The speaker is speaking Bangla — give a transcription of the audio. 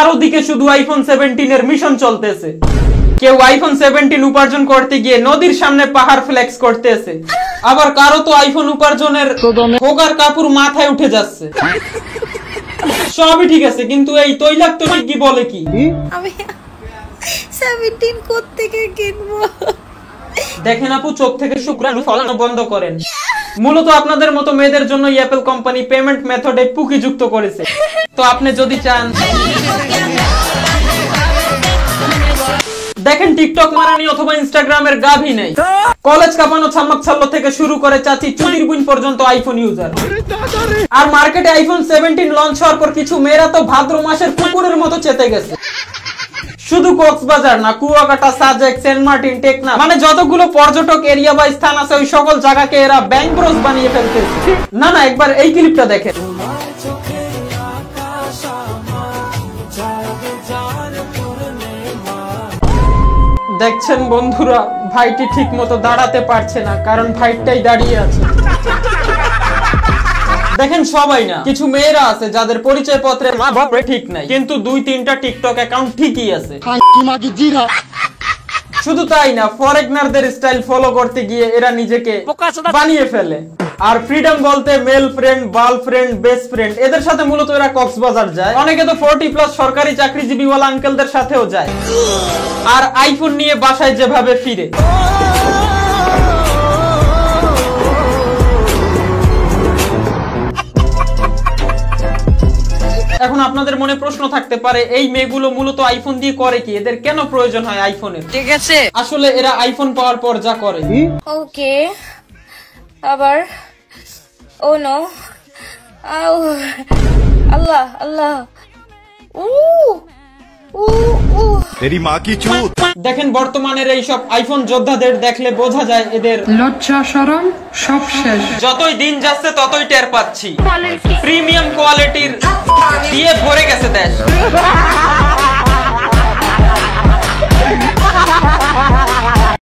চারদিকে শুধু আইফোন 17 এর মিশন চলতেছে। কেউ আইফোন 17 উপার্জন করতে গিয়ে নদীর সামনে পাহাড় ফ্লেক্স করতেছে, আবার কারো তো আইফোন উপার্জনের হোগার কাপড় মাথায় উঠে যাচ্ছে। সবই ঠিক আছে, কিন্তু এই তৈলাক্ত কি বলে কি আমি 17 কোথা থেকে কিনবো? দেখেন আপু, চোখ থেকে শুক্রাণু ফলানো বন্ধ করেন। মূলত আপনাদের মতো মেয়েদের জন্য অ্যাপল কোম্পানি পেমেন্ট মেথডে পুকি যুক্ত করেছে। তো আপনি যদি চান, দেখেন টিকটক মারানি অথবা ইনস্টাগ্রামের গাভী নেই। কলেজ কাপানো ছাম্মাক ছাল্লো থেকে শুরু করে চাচি চুদির বুন পর্যন্ত আইফোন ইউজার। আর মার্কেটে আইফোন 17 লঞ্চ হওয়ার পর কিছু মেয়েরা তো ভাদ্র মাসের কুকুরের মতো চেতে গেছে। শুধু কক্সবাজার না, কুয়াকাটা, সাজেক, সেন্ট মার্টিন, টেকনা, মানে যতগুলো পর্যটক এরিয়া বা স্থান আছে ওই সকল জায়গাকে এরা ব্যাংক ব্রোস বানিয়ে ফেলতেছে। না না, একবার এই ক্লিপটা দেখেন। দেখছেন বন্ধুরা, ভাইটি ঠিক মতো দাঁড়াতে পারছে না, কারণ ভাইটাই দাঁড়িয়ে আছে। দেখেন সবাই না, কিছু মেয়েরা আছে যাদের পরিচয় পত্রে মা বাবা ঠিক নাই, কিন্তু 2-3টা টিকটক অ্যাকাউন্ট ঠিকই আছে। শুধু তাই না, ফরেনারদের স্টাইল ফলো করতে গিয়ে এরা নিজেকে বানিয়ে ফেলে। আর ফ্রিডম বলতে মেল ফ্রেন্ড, বাল ফ্রেন্ড, বেস্ট ফ্রেন্ড, এদের সাথে মূলত এরা কক্সবাজার যায়। অনেকে তো 40+ সরকারি চাকরিজীবীওয়ালা আঙ্কেলদের সাথেও যায়। আর আইফোন নিয়ে বাসায় যেভাবে ফিরে, এখন আপনাদের মনে প্রশ্ন থাকতে পারে, এই মেয়েগুলো মূলত আইফোন দিয়ে করে কি? এদের কেন প্রয়োজন হয় আইফোনের? ঠিক আছে, আসলে এরা আইফোন পাওয়ার পর যা করে। ওকে, আবার ও নো, আল্লাহ আল্লাহ, तेरी माँ की चूत। দেখেন বর্তমানের এই সব আইফোন যোদ্ধাদের দেখলে বোঝা যায় এদের লজ্জা শরম সব শেষ। যতই দিন যাচ্ছে ততই টের পাচ্ছি প্রিমিয়াম কোয়ালিটির দিয়ে ভরে গেছে দেশ।